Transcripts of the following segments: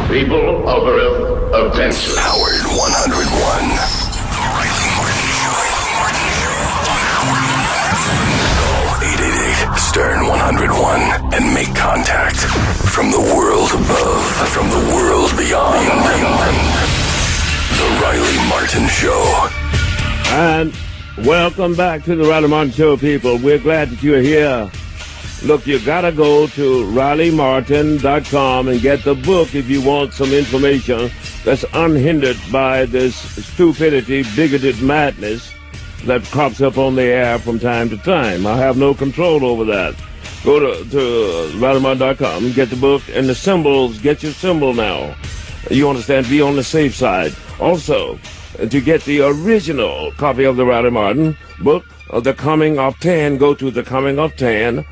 People of Earth, attention. Howard 101. Call 888 Stern 101 and make contact from the world above, from the world beyond. The Riley Martin Show. And welcome back to the Riley Martin Show, people. We're glad that you're here. Look, you gotta go to RileyMartin.com and get the book if you want some information that's unhindered by this stupidity, bigoted madness that crops up on the air from time to time. I have no control over that. Go to RileyMartin.com, get the book, and the symbols, get your symbol now. You understand? Be on the safe side. Also, to get the original copy of the Riley Martin book, The Coming of 10, go to thecomingoften.com.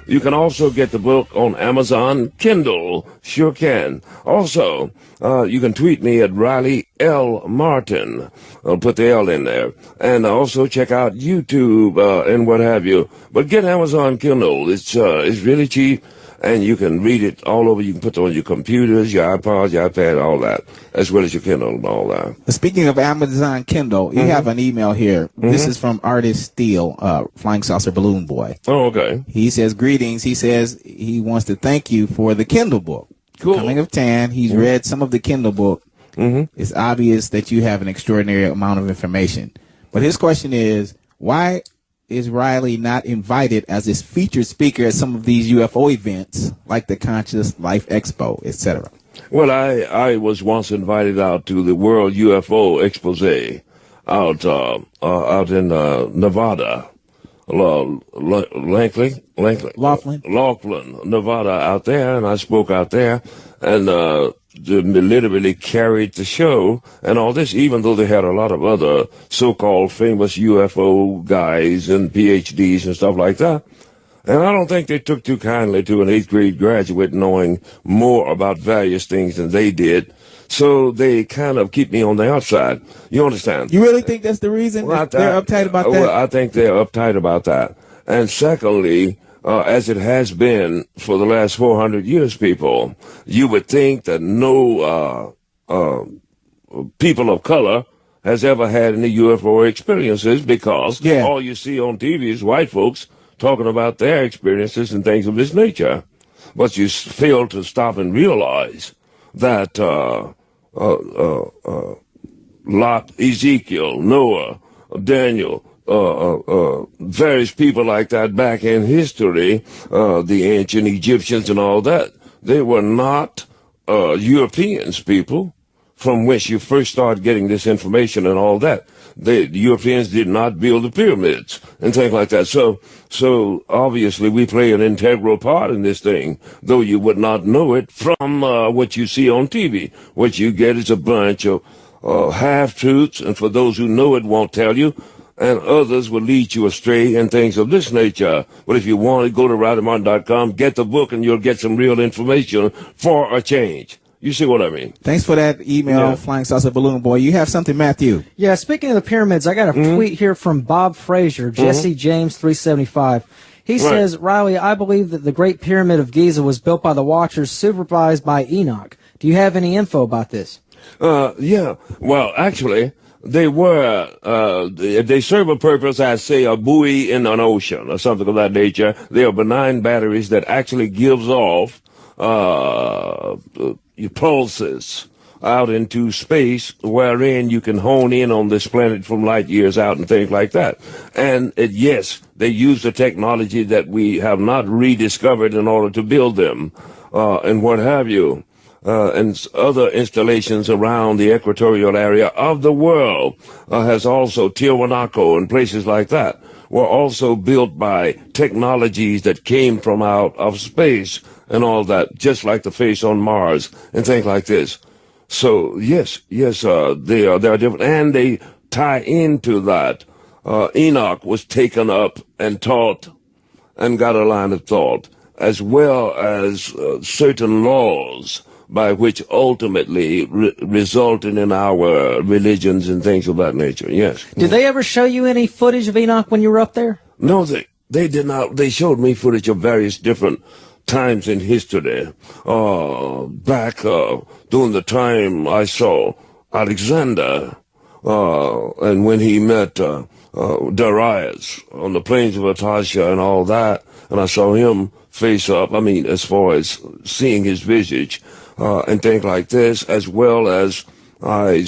You can also get the book on Amazon Kindle. Sure can. Also, you can tweet me at Riley L. Martin. I'll put the L in there. And also check out YouTube and what have you. But get Amazon Kindle. It's really cheap. And you can read it all over. You can put it on your computers, your iPods, your iPad, all that, as well as your Kindle and all that. Speaking of Amazon Kindle, you have an email here. This is from Artist Steele, Flying Saucer Balloon Boy. Oh, okay. He says, greetings. He says he wants to thank you for the Kindle book. Cool. Coming of 10. He's read some of the Kindle book. It's obvious that you have an extraordinary amount of information. But his question is, why is Riley not invited as his featured speaker at some of these UFO events, like the Conscious Life Expo, etc.? Well, I was once invited out to the World UFO Expose out in Nevada, Laughlin, Nevada, out there, and I spoke out there, and literally carried the show and all this, even though they had a lot of other so-called famous UFO guys and PhDs and stuff like that. And I don't think they took too kindly to an 8th grade graduate knowing more about various things than they did. So they kind of keep me on the outside. You understand? You really think that's the reason they're uptight about that? Well, I think they're uptight about that. And secondly, as it has been for the last 400 years, people, you would think that no people of color has ever had any UFO experiences, because all you see on TV is white folks talking about their experiences and things of this nature. But you fail to stop and realize that Lot, Ezekiel, Noah, Daniel, various people like that back in history, the ancient Egyptians and all that, they were not Europeans, people, from which you first start getting this information and all that. The Europeans did not build the pyramids and things like that. So obviously we play an integral part in this thing, though you would not know it from what you see on TV. What you get is a bunch of half-truths, and for those who know it won't tell you, and others will lead you astray and things of this nature. But if you want to, go to RileyMartin.com, get the book, and you'll get some real information for a change. You see what I mean? Thanks for that email, Flying Saucer Balloon Boy. You have something, Matthew? Yeah, speaking of the pyramids, I got a tweet here from Bob Frazier, Jesse James 375. He says, Riley, I believe that the Great Pyramid of Giza was built by the Watchers, supervised by Enoch. Do you have any info about this? Yeah. Well, actually, they were, they serve a purpose as, say, a buoy in an ocean or something of that nature. They are benign batteries that actually gives off pulses out into space, wherein you can hone in on this planet from light years out and things like that. And yes, they use the technology that we have not rediscovered in order to build them, and what have you. And other installations around the equatorial area of the world has also Tiwanaku and places like that were also built by technologies that came from out of space and all that, just like the face on Mars and things like this. So yes, they are different, and they tie into that. Enoch was taken up and taught and got a line of thought, as well as certain laws by which ultimately resulted in our religions and things of that nature. Yes. Did they ever show you any footage of Enoch when you were up there? No, they did not. They showed me footage of various different times in history. Back during the time I saw Alexander, and when he met Darius on the plains of Atasha and all that, and I saw him face up, I mean, as far as seeing his visage and things like this, as well as we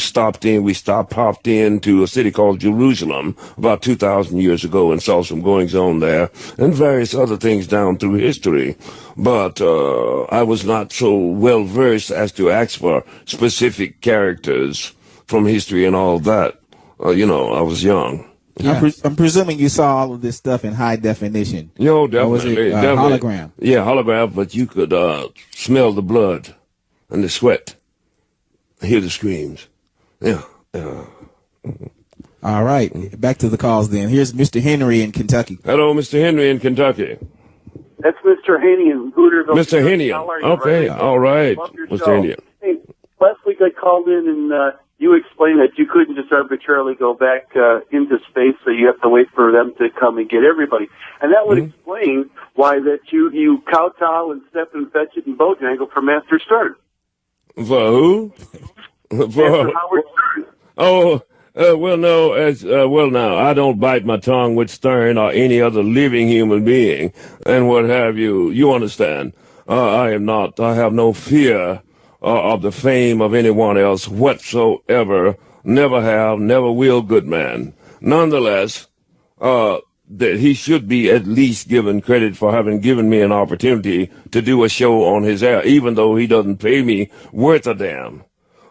popped into a city called Jerusalem about 2,000 years ago and saw some goings on there and various other things down through history. But I was not so well versed as to ask for specific characters from history and all that. I was young. Yeah. I'm presuming you saw all of this stuff in high definition. Definitely. Or was it definitely. hologram? Yeah, hologram, but you could smell the blood and the sweat, hear the screams. Yeah. All right. Back to the calls then. Here's Mr. Henry in Kentucky. Hello, Mr. Henry in Kentucky. That's Mr. Haney in Hooterville. Mr. Henny. Okay, all right. Mr. Henny. Hey, last week I called in and you explained that you couldn't just arbitrarily go back into space, so you have to wait for them to come and get everybody. And that would explain why that you kowtow and step and fetch it and Bojangle for Master Stern. For who? Master Howard Stern. Oh, now, I don't bite my tongue with Stern or any other living human being and what have you. You understand? I have no fear of the fame of anyone else whatsoever. Never have, never will, good man. Nonetheless, that he should be at least given credit for having given me an opportunity to do a show on his air, even though he doesn't pay me worth a damn.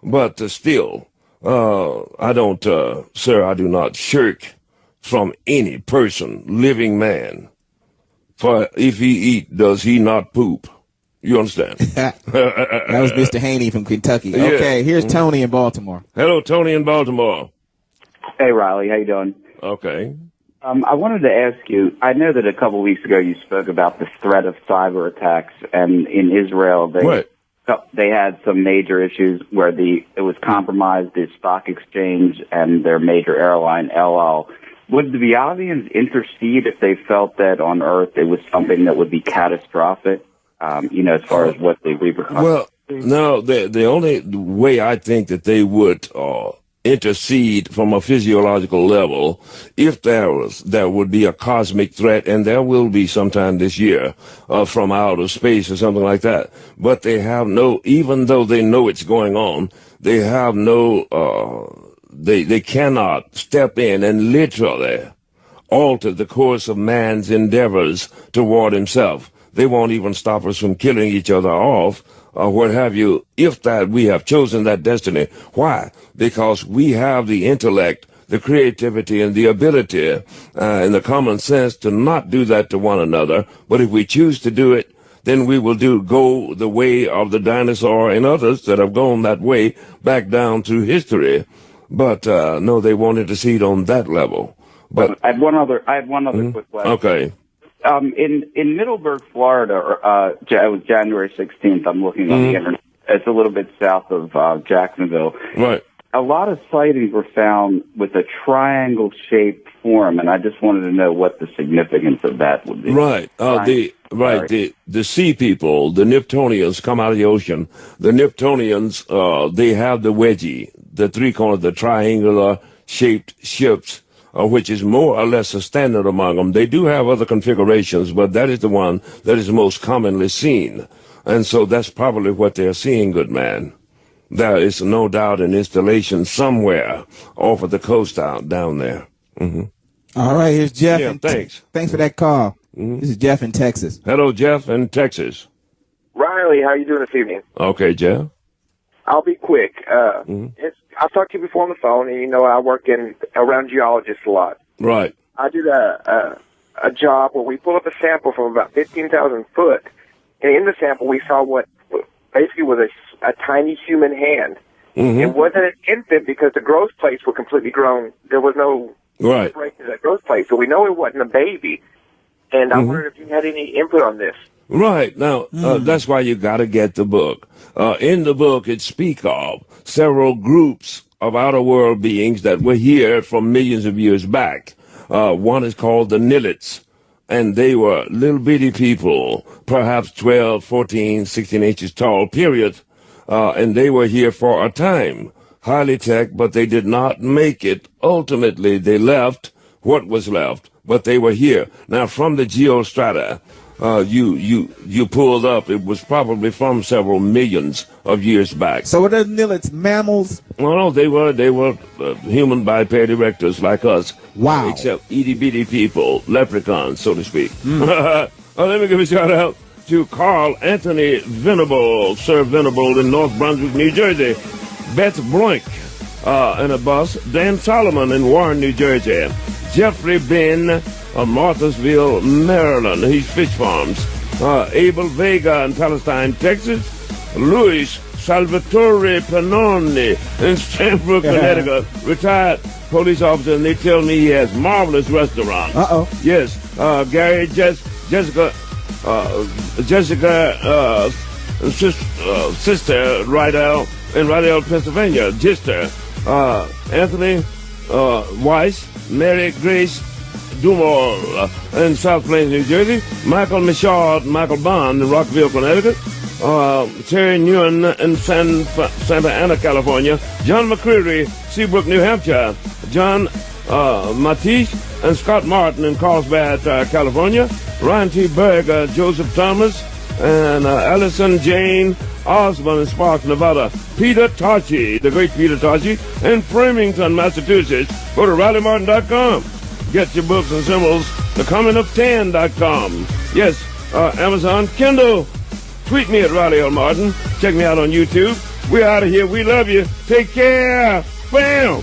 But still, I do not shirk from any person, living man. For if he eat, does he not poop? You understand? That was Mr. Haney from Kentucky. Yeah. Okay, here's Tony in Baltimore. Hello, Tony in Baltimore. Hey, Riley, how you doing? Okay. I wanted to ask you, I know that a couple of weeks ago you spoke about the threat of cyber attacks, and in Israel they had some major issues where it was compromised, the stock exchange and their major airline, El Al. Would the Biavians intercede if they felt that on Earth it was something that would be catastrophic, as far as what the repercussions? Well, no, the only way I think that they would intercede from a physiological level, if there would be a cosmic threat, and there will be sometime this year from outer space or something like that. But they have even though they know it's going on, they have they cannot step in and literally alter the course of man's endeavors toward himself. They won't even stop us from killing each other off, or what have you, if that we have chosen that destiny. Why? Because we have the intellect, the creativity, and the ability, and the common sense to not do that to one another. But if we choose to do it, then we will go the way of the dinosaur and others that have gone that way back down through history. But no, they won't intercede on that level. But I have one other quick question. Okay. In Middleburg, Florida, it was January 16th. I'm looking on the internet. It's a little bit south of Jacksonville. Right. A lot of sightings were found with a triangle-shaped form, and I just wanted to know what the significance of that would be. Right. The sea people, the Niptonians, come out of the ocean. The Niptonians, they have the wedgie, the three-corner, the triangular-shaped ships, which is more or less a standard among them. They do have other configurations, but that is the one that is most commonly seen. And so that's probably what they're seeing, good man. There is no doubt an installation somewhere off of the coast down there. Mm-hmm. All right, here's Jeff. Yeah, thanks. Thanks for that call. This is Jeff in Texas. Hello, Jeff in Texas. Riley, how you doing this evening? Okay, Jeff. I'll be quick. I've talked to you before on the phone, and I work around geologists a lot. Right. I did a job where we pulled up a sample from about 15,000 foot, and in the sample we saw what basically was a tiny human hand. Mm-hmm. It wasn't an infant because the growth plates were completely grown. There was no break in that growth plate, so we know it wasn't a baby. And I wondered if you had any input on this. Right. Now, that's why you got to get the book. In the book, it speaks of several groups of outer world beings that were here from millions of years back. One is called the Nilits, and they were little bitty people, perhaps 12, 14, 16 inches tall, period. And they were here for a time, highly tech, but they did not make it. Ultimately, they left what was left, but they were here. Now, from the geostrata, you pulled up, it was probably from several millions of years back. So it doesn't mean it's mammals? No, they were human biped erectors like us. Wow. Except itty-bitty people, leprechauns, so to speak. Let me give a shout-out to Carl Anthony Venable, Sir Venable in North Brunswick, New Jersey. Beth Bloink in a bus. Dan Solomon in Warren, New Jersey. Jeffrey Ben of Marthasville, Maryland. He's Fish Farms. Abel Vega in Palestine, Texas. Luis Salvatore Panoni in Stamford, Connecticut. Retired police officer, and they tell me he has marvelous restaurants. Uh-oh. Yes. Gary, Jessica, sister, Rydell, in Rydell, Pennsylvania. Gister. Anthony Weiss, Mary Grace Dumore in South Plains, New Jersey. Michael Michaud, Michael Bond in Rockville, Connecticut. Terry Nguyen in Santa Ana, California. John McCreary, Seabrook, New Hampshire. John Matisse and Scott Martin in Carlsbad, California. Ryan T. Berg, Joseph Thomas, and Allison Jane Osborne in Sparks, Nevada. Peter Tachi, the great Peter Tachi, in Framingham, Massachusetts. Go to RileyMartin.com. Get your books and symbols. TheComingOf10.com. Yes, Amazon, Kindle. Tweet me at Riley L. Martin. Check me out on YouTube. We're out of here. We love you. Take care. Bam.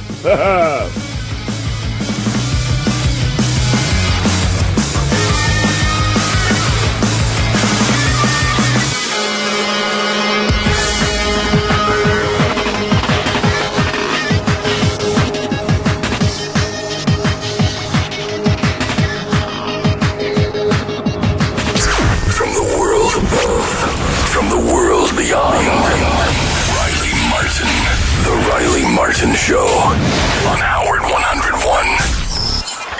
Riley Martin. The Riley Martin Show on Howard 100.